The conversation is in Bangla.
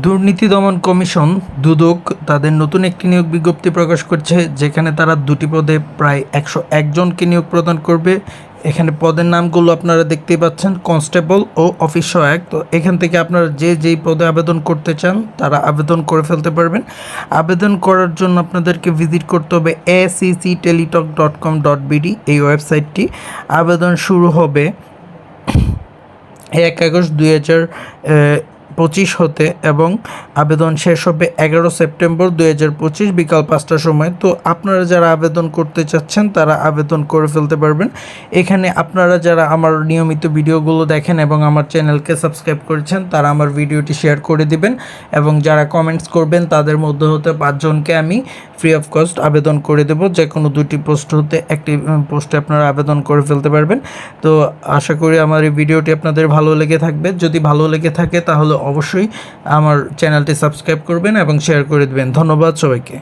দুর্নীতি দমন কমিশন দুদক তাদের নতুন একটি নিয়োগ বিজ্ঞপ্তি প্রকাশ করছে, যেখানে তারা দুটি পদে প্রায় 101 জনকে নিয়োগ প্রদান করবে। এখানে পদের নামগুলো আপনারা দেখতেই পাচ্ছেন, কনস্টেবল ও অফিস সহায়ক। তো এখান থেকে আপনারা যেই পদে আবেদন করতে চান তারা আবেদন করে ফেলতে পারবেন। আবেদন করার জন্য আপনাদেরকে ভিজিট করতে হবে accteletalk.com.bd এই ওয়েবসাইটটি। আবেদন শুরু হবে 1 আগস্ট 2025 হতে এবং আবেদন শেষ হবে 11 সেপ্টেম্বর 2025 বিকাল 5টার সময়। তো আপনারা যারা আবেদন করতে চাচ্ছেন তারা আবেদন করে ফেলতে পারবেন। এখানে আপনারা যারা আমার নিয়মিত ভিডিওগুলো দেখেন এবং আমার চ্যানেলকে সাবস্ক্রাইব করেছেন তারা আমার ভিডিওটি শেয়ার করে দিবেন, এবং যারা কমেন্টস করবেন তাদের মধ্যে হতে 5 জনকে আমি ফ্রি অফ কস্ট আবেদন করে দেব। যে কোনো দুটি পোস্ট হতে একটি পোস্টে আপনারা আবেদন করে ফেলতে পারবেন। তো আশা করি আমার এই ভিডিওটি আপনাদের ভালো লেগে থাকবে। যদি ভালো লেগে থাকে তাহলে অবশ্যই আমার চ্যানেলটি সাবস্ক্রাইব করবেন এবং শেয়ার করে দেবেন। ধন্যবাদ সবাইকে।